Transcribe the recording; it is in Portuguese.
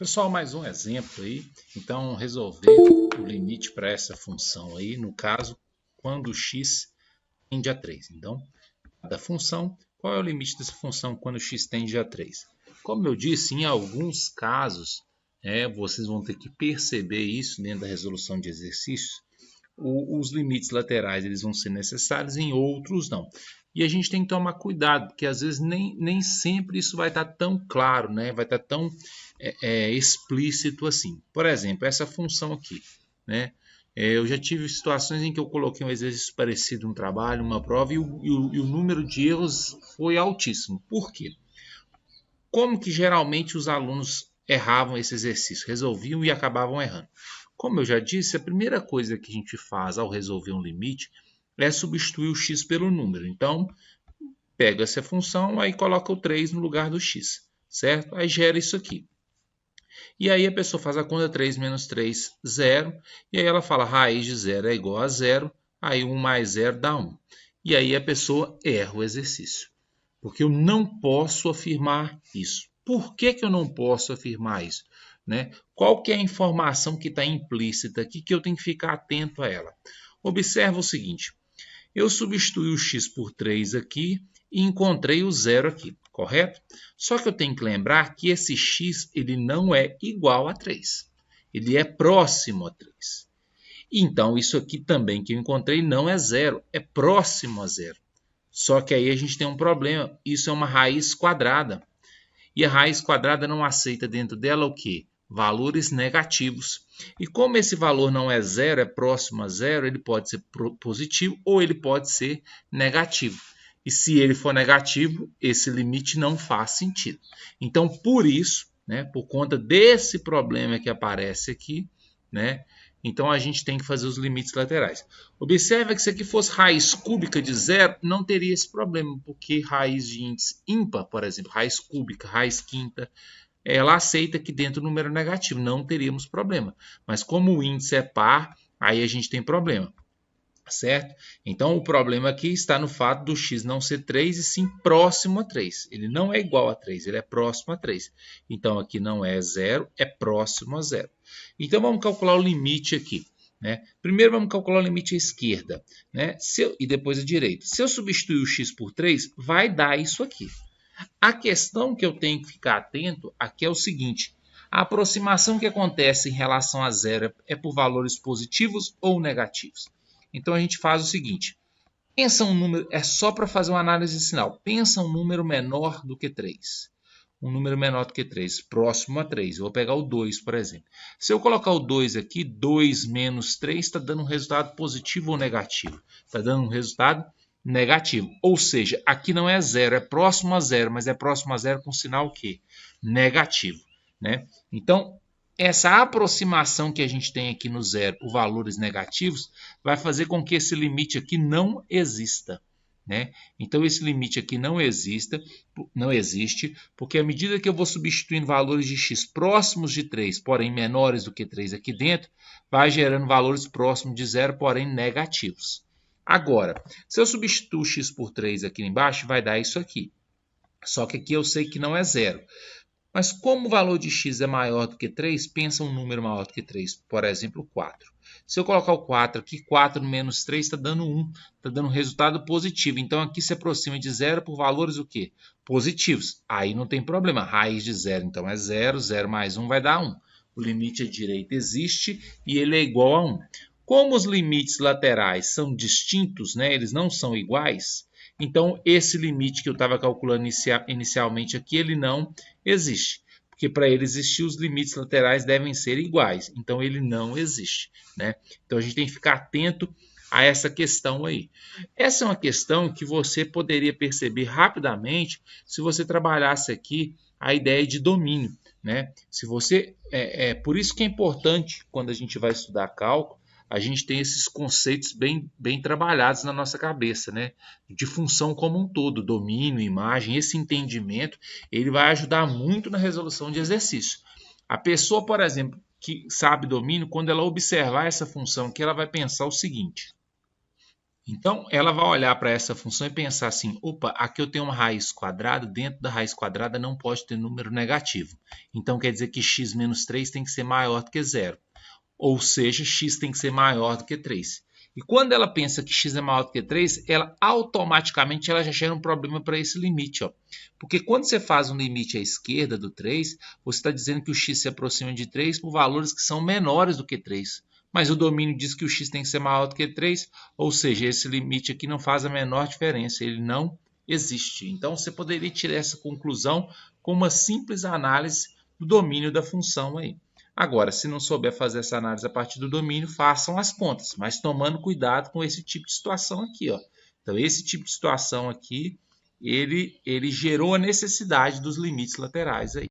Pessoal, mais um exemplo aí. Então, resolver o limite para essa função aí, no caso, quando x tende a 3. Então, da função, qual é o limite dessa função quando x tende a 3? Como eu disse, em alguns casos, vocês vão ter que perceber isso dentro da resolução de exercícios. Os limites laterais eles vão ser necessários, em outros não. E a gente tem que tomar cuidado, porque às vezes nem sempre isso vai estar tão claro, né? Vai estar tão explícito assim. Por exemplo, essa função aqui, né? Eu já tive situações em que eu coloquei um exercício parecido no trabalho, uma prova, e o número de erros foi altíssimo. Por quê? Como que geralmente os alunos erravam esse exercício? Resolviam e acabavam errando. Como eu já disse, a primeira coisa que a gente faz ao resolver um limite é substituir o x pelo número. Então, pega essa função, aí coloca o 3 no lugar do x, certo? Aí gera isso aqui. E aí a pessoa faz a conta 3 menos 3, 0. E aí ela fala, raiz de 0 é igual a 0. Aí 1 mais 0 dá 1. E aí a pessoa erra o exercício. Porque eu não posso afirmar isso. Por que eu não posso afirmar isso? Né? Qual que é a informação que está implícita aqui que eu tenho que ficar atento a ela? Observa o seguinte. Eu substituí o x por 3 aqui e encontrei o zero aqui, correto? Só que eu tenho que lembrar que esse x ele não é igual a 3. Ele é próximo a 3. Então, isso aqui também que eu encontrei não é zero, é próximo a zero. Só que aí a gente tem um problema. Isso é uma raiz quadrada. E a raiz quadrada não aceita dentro dela o quê? Valores negativos. E como esse valor não é zero, é próximo a zero, ele pode ser positivo ou ele pode ser negativo. E se ele for negativo, esse limite não faz sentido. Então, por isso, né, por conta desse problema que aparece aqui, né, então a gente tem que fazer os limites laterais. Observa que se aqui fosse raiz cúbica de zero, não teria esse problema, porque raiz de índice ímpar, por exemplo, raiz cúbica, raiz quinta, ela aceita que dentro do número negativo, não teríamos problema. Mas como o índice é par, aí a gente tem problema, certo? Então o problema aqui está no fato do x não ser 3 e sim próximo a 3. Ele não é igual a 3, ele é próximo a 3. Então aqui não é 0, é próximo a 0. Então vamos calcular o limite aqui. Né? Primeiro vamos calcular o limite à esquerda, né? E depois à direita. Se eu substituir o x por 3, vai dar isso aqui. A questão que eu tenho que ficar atento aqui é o seguinte. A aproximação que acontece em relação a zero é por valores positivos ou negativos? Então a gente faz o seguinte. Pensa um número, é só para fazer uma análise de sinal. Pensa um número menor do que 3. Um número menor do que 3, próximo a 3. Eu vou pegar o 2, por exemplo. Se eu colocar o 2 aqui, 2 menos 3 está dando um resultado positivo ou negativo? Está dando um resultado negativo. Ou seja, aqui não é zero, é próximo a zero, mas é próximo a zero com sinal o quê? Negativo. Né? Então, essa aproximação que a gente tem aqui no zero por valores negativos vai fazer com que esse limite aqui não exista. Né? Então, esse limite aqui não existe, porque à medida que eu vou substituindo valores de x próximos de 3, porém menores do que 3 aqui dentro, vai gerando valores próximos de zero, porém negativos. Agora, se eu substituir x por 3 aqui embaixo, vai dar isso aqui. Só que aqui eu sei que não é zero. Mas como o valor de x é maior do que 3, pensa um número maior do que 3, por exemplo, 4. Se eu colocar o 4 aqui, 4 menos 3 está dando 1, está dando um resultado positivo. Então aqui se aproxima de zero por valores o quê? Positivos. Aí não tem problema, raiz de zero, então é 0, 0 mais 1 vai dar 1. O limite à direita existe e ele é igual a 1. Como os limites laterais são distintos, né, eles não são iguais, então esse limite que eu estava calculando inicialmente aqui, ele não existe. Porque para ele existir, os limites laterais devem ser iguais. Então ele não existe. Né? Então a gente tem que ficar atento a essa questão aí. Essa é uma questão que você poderia perceber rapidamente se você trabalhasse aqui a ideia de domínio. Né? Se você, por isso que é importante, quando a gente vai estudar cálculo, a gente tem esses conceitos bem trabalhados na nossa cabeça, né? De função como um todo, domínio, imagem, esse entendimento, ele vai ajudar muito na resolução de exercício. A pessoa, por exemplo, que sabe domínio, quando ela observar essa função aqui, ela vai pensar o seguinte. Então, ela vai olhar para essa função e pensar assim, opa, aqui eu tenho uma raiz quadrada, dentro da raiz quadrada não pode ter número negativo. Então, quer dizer que x menos 3 tem que ser maior do que 0. Ou seja, x tem que ser maior do que 3. E quando ela pensa que x é maior do que 3, ela automaticamente ela já gera um problema para esse limite. Ó. Porque quando você faz um limite à esquerda do 3, você está dizendo que o x se aproxima de 3 por valores que são menores do que 3. Mas o domínio diz que o x tem que ser maior do que 3, ou seja, esse limite aqui não faz a menor diferença, ele não existe. Então, você poderia tirar essa conclusão com uma simples análise do domínio da função aí. Agora, se não souber fazer essa análise a partir do domínio, façam as contas, mas tomando cuidado com esse tipo de situação aqui. Ó. Então, esse tipo de situação aqui, ele gerou a necessidade dos limites laterais aí.